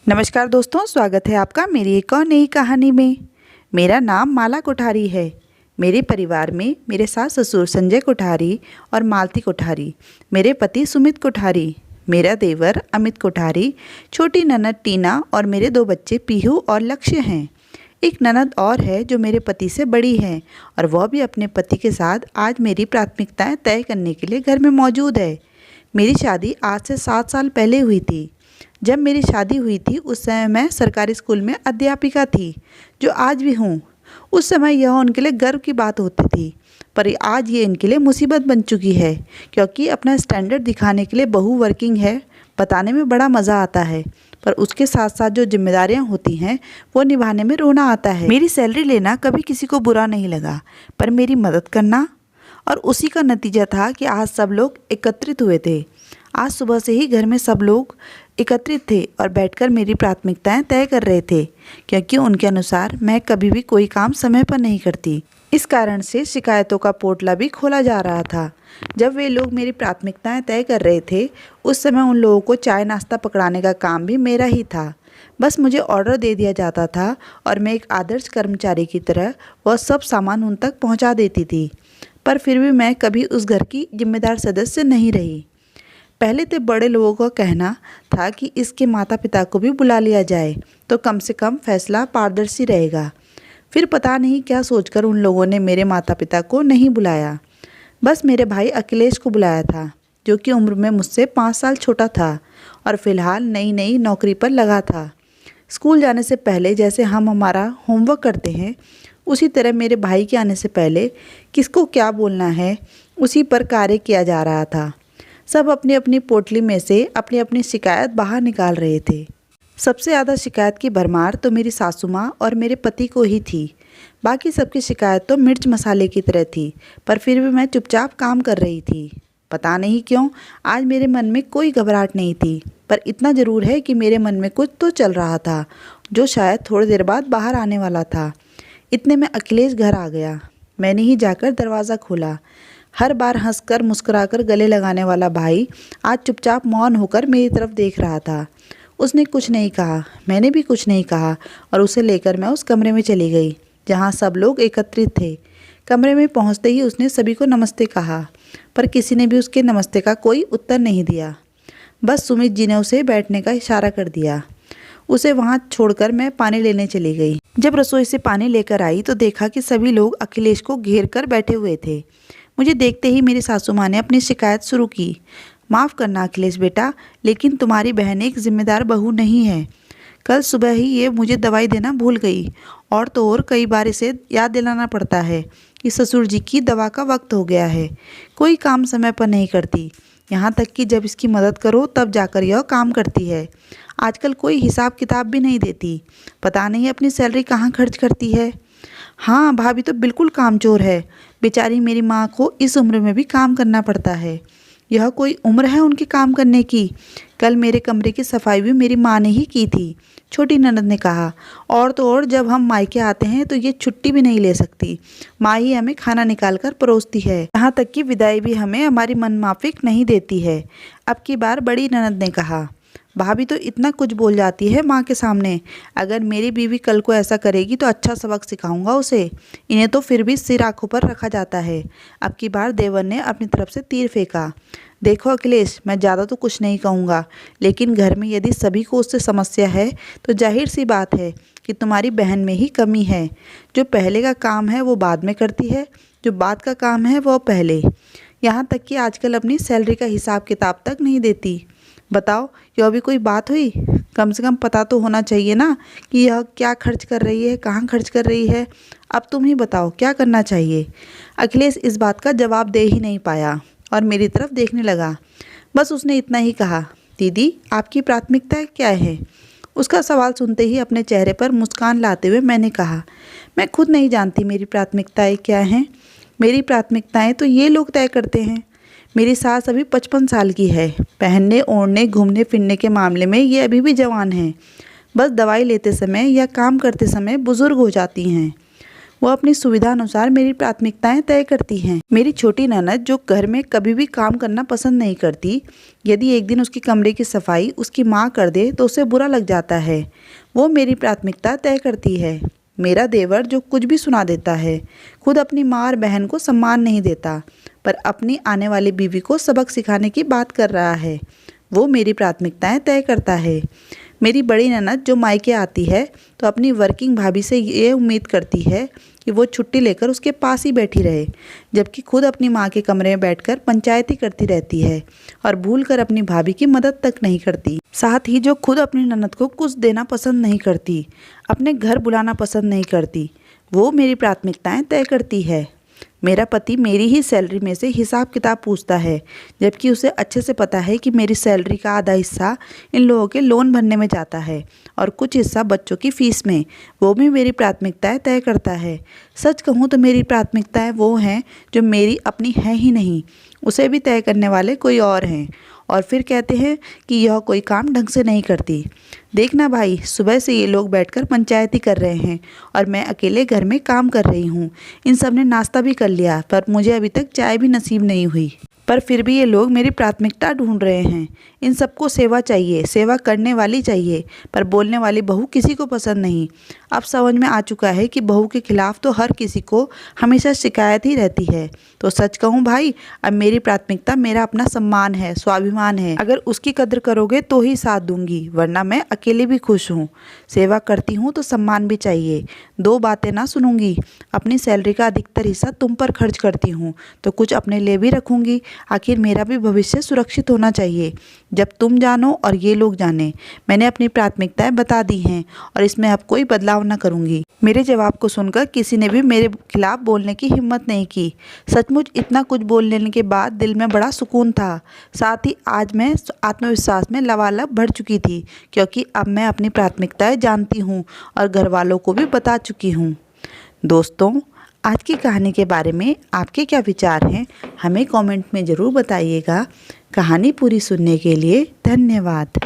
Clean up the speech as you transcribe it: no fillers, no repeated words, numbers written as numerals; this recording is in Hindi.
नमस्कार दोस्तों, स्वागत है आपका मेरी एक और नई कहानी में। मेरा नाम माला कोठारी है। मेरे परिवार में मेरे सास ससुर संजय कोठारी और मालती कोठारी, मेरे पति सुमित कोठारी, मेरा देवर अमित कोठारी, छोटी ननद टीना और मेरे 2 बच्चे पीहू और लक्ष्य हैं। एक ननद और है जो मेरे पति से बड़ी है और वह भी अपने पति के साथ आज मेरी प्राथमिकताएं तय करने के लिए घर में मौजूद है। मेरी शादी आज से 7 साल पहले हुई थी। जब मेरी शादी हुई थी उस समय मैं सरकारी स्कूल में अध्यापिका थी, जो आज भी हूँ। उस समय यह उनके लिए गर्व की बात होती थी, पर आज ये इनके लिए मुसीबत बन चुकी है, क्योंकि अपना स्टैंडर्ड दिखाने के लिए बहू वर्किंग है बताने में बड़ा मज़ा आता है, पर उसके साथ साथ जो जिम्मेदारियां होती हैं वो निभाने में रोना आता है। मेरी सैलरी लेना कभी किसी को बुरा नहीं लगा, पर मेरी मदद करना, और उसी का नतीजा था कि आज सब लोग एकत्रित हुए थे। आज सुबह से ही घर में सब लोग एकत्रित थे और बैठकर मेरी प्राथमिकताएं तय कर रहे थे, क्योंकि उनके अनुसार मैं कभी भी कोई काम समय पर नहीं करती। इस कारण से शिकायतों का पोटला भी खोला जा रहा था। जब वे लोग मेरी प्राथमिकताएं तय कर रहे थे, उस समय उन लोगों को चाय नाश्ता पकड़ाने का काम भी मेरा ही था। बस मुझे ऑर्डर दे दिया जाता था और मैं एक आदर्श कर्मचारी की तरह वह सब सामान उन तक पहुंचा देती थी। पर फिर भी मैं कभी उस घर की जिम्मेदार सदस्य नहीं रही। पहले तो बड़े लोगों का कहना था कि इसके माता पिता को भी बुला लिया जाए तो कम से कम फैसला पारदर्शी रहेगा। फिर पता नहीं क्या सोचकर उन लोगों ने मेरे माता पिता को नहीं बुलाया, बस मेरे भाई अखिलेश को बुलाया था, जो कि उम्र में मुझसे 5 साल छोटा था और फिलहाल नई नई नौकरी पर लगा था। स्कूल जाने से पहले जैसे हम हमारा होमवर्क करते हैं, उसी तरह मेरे भाई के आने से पहले किसको क्या बोलना है उसी पर कार्य किया जा रहा था। सब अपनी अपनी पोटली में से अपनी अपनी शिकायत बाहर निकाल रहे थे। सबसे ज़्यादा शिकायत की भरमार तो मेरी सासू माँ और मेरे पति को ही थी। बाकी सबकी शिकायत तो मिर्च मसाले की तरह थी, पर फिर भी मैं चुपचाप काम कर रही थी। पता नहीं क्यों आज मेरे मन में कोई घबराहट नहीं थी, पर इतना ज़रूर है कि मेरे मन में कुछ तो चल रहा था, जो शायद थोड़ी देर बाद बाहर आने वाला था। इतने में अखिलेश घर आ गया। मैंने ही जाकर दरवाज़ा खोला। हर बार हंसकर मुस्कुराकर गले लगाने वाला भाई आज चुपचाप मौन होकर मेरी तरफ देख रहा था। उसने कुछ नहीं कहा, मैंने भी कुछ नहीं कहा, और उसे लेकर मैं उस कमरे में चली गई जहाँ सब लोग एकत्रित थे। कमरे में पहुँचते ही उसने सभी को नमस्ते कहा, पर किसी ने भी उसके नमस्ते का कोई उत्तर नहीं दिया। बस सुमित जी ने उसे बैठने का इशारा कर दिया। उसे वहाँ छोड़कर मैं पानी लेने चली गई। जब रसोई से पानी लेकर आई तो देखा कि सभी लोग अखिलेश को घेर कर बैठे हुए थे। मुझे देखते ही मेरी सासू माँ ने अपनी शिकायत शुरू की। माफ़ करना अखिलेश बेटा, लेकिन तुम्हारी बहन एक जिम्मेदार बहू नहीं है। कल सुबह ही ये मुझे दवाई देना भूल गई, और तो और कई बार इसे याद दिलाना पड़ता है कि ससुर जी की दवा का वक्त हो गया है। कोई काम समय पर नहीं करती, यहाँ तक कि जब इसकी मदद करो तब जाकर यह काम करती है। आजकल कोई हिसाब किताब भी नहीं देती, पता नहीं अपनी सैलरी कहाँ खर्च करती है। हाँ, भाभी तो बिल्कुल कामचोर है। बेचारी मेरी माँ को इस उम्र में भी काम करना पड़ता है। यह कोई उम्र है उनके काम करने की? कल मेरे कमरे की सफाई भी मेरी माँ ने ही की थी, छोटी ननद ने कहा। और तो और जब हम मायके आते हैं तो ये छुट्टी भी नहीं ले सकती। माँ ही हमें खाना निकाल कर परोसती है, यहाँ तक कि विदाई भी हमें हमारी मनमाफिक नहीं देती है। अब की बार बड़ी ननद ने कहा। भाभी तो इतना कुछ बोल जाती है माँ के सामने। अगर मेरी बीवी कल को ऐसा करेगी तो अच्छा सबक सिखाऊंगा उसे। इन्हें तो फिर भी सिर आंखों पर रखा जाता है। अब की बार देवर ने अपनी तरफ से तीर फेंका। देखो अखिलेश, मैं ज़्यादा तो कुछ नहीं कहूँगा, लेकिन घर में यदि सभी को उससे समस्या है तो जाहिर सी बात है कि तुम्हारी बहन में ही कमी है। जो पहले का काम है वो बाद में करती है, जो बाद का काम है वो पहले। यहाँ तक कि आजकल अपनी सैलरी का हिसाब किताब तक नहीं देती। बताओ, यह भी कोई बात हुई? कम से कम पता तो होना चाहिए ना कि यह क्या खर्च कर रही है, कहाँ खर्च कर रही है। अब तुम ही बताओ क्या करना चाहिए। अखिलेश इस बात का जवाब दे ही नहीं पाया और मेरी तरफ देखने लगा। बस उसने इतना ही कहा, दीदी आपकी प्राथमिकता क्या है? उसका सवाल सुनते ही अपने चेहरे पर मुस्कान लाते हुए मैंने कहा, मैं खुद नहीं जानती मेरी प्राथमिकताएं क्या हैं। मेरी प्राथमिकताएं तो ये लोग तय करते हैं। मेरी सास अभी 55 साल की है। पहनने ओढ़ने घूमने फिरने के मामले में ये अभी भी जवान हैं। बस दवाई लेते समय या काम करते समय बुज़ुर्ग हो जाती हैं। वो अपनी सुविधा अनुसार मेरी प्राथमिकताएं तय करती हैं। मेरी छोटी ननद जो घर में कभी भी काम करना पसंद नहीं करती, यदि एक दिन उसके कमरे की सफाई उसकी माँ कर दे तो उसे बुरा लग जाता है। वो मेरी प्राथमिकता तय करती है। मेरा देवर जो कुछ भी सुना देता है, खुद अपनी माँ और बहन को सम्मान नहीं देता, पर अपनी आने वाली बीवी को सबक सिखाने की बात कर रहा है, वो मेरी प्राथमिकताएं तय करता है। मेरी बड़ी ननद जो मायके आती है तो अपनी वर्किंग भाभी से ये उम्मीद करती है कि वो छुट्टी लेकर उसके पास ही बैठी रहे, जबकि खुद अपनी माँ के कमरे में बैठकर पंचायती करती रहती है और भूलकर अपनी भाभी की मदद तक नहीं करती। साथ ही जो खुद अपनी ननद को कुछ देना पसंद नहीं करती, अपने घर बुलाना पसंद नहीं करती, वो मेरी प्राथमिकताएं तय करती है। मेरा पति मेरी ही सैलरी में से हिसाब किताब पूछता है, जबकि उसे अच्छे से पता है कि मेरी सैलरी का आधा हिस्सा इन लोगों के लोन भरने में जाता है और कुछ हिस्सा बच्चों की फ़ीस में। वो भी मेरी प्राथमिकताएं तय करता है। सच कहूँ तो मेरी प्राथमिकताएं वो हैं जो मेरी अपनी हैं ही नहीं, उसे भी तय करने वाले कोई और हैं, और फिर कहते हैं कि यह कोई काम ढंग से नहीं करती। देखना भाई, सुबह से ये लोग बैठकर पंचायती कर रहे हैं और मैं अकेले घर में काम कर रही हूँ। इन सब ने नाश्ता भी कर लिया, पर मुझे अभी तक चाय भी नसीब नहीं हुई। पर फिर भी ये लोग मेरी प्राथमिकता ढूंढ रहे हैं। इन सबको सेवा चाहिए, सेवा करने वाली चाहिए, पर बोलने वाली बहू किसी को पसंद नहीं। अब समझ में आ चुका है कि बहू के खिलाफ तो हर किसी को हमेशा शिकायत ही रहती है। तो सच कहूँ भाई, अब मेरी प्राथमिकता मेरा अपना सम्मान है, स्वाभिमान है। अगर उसकी कद्र करोगे तो ही साथ दूंगी, वरना मैं अकेले भी खुश हूँ। सेवा करती हूँ तो सम्मान भी चाहिए। दो बातें ना सुनूंगी। अपनी सैलरी का अधिकतर हिस्सा तुम पर खर्च करती हूँ तो कुछ अपने लिए भी रखूंगी। आखिर मेरा भी भविष्य सुरक्षित होना चाहिए। जब तुम जानो और ये लोग जाने, मैंने अपनी प्राथमिकताएं बता दी हैं और इसमें अब कोई बदलाव न करूंगी। मेरे जवाब को सुनकर किसी ने भी मेरे खिलाफ बोलने की हिम्मत नहीं की। सचमुच इतना कुछ बोल लेने के बाद दिल में बड़ा सुकून था। साथ ही आज मैं आत्मविश्वास में लबालब भर चुकी थी, क्योंकि अब मैं अपनी प्राथमिकताएं जानती हूँ और घर वालों को भी बता चुकी हूँ। दोस्तों, आज की कहानी के बारे में आपके क्या विचार हैं, हमें कमेंट में ज़रूर बताइएगा। कहानी पूरी सुनने के लिए धन्यवाद।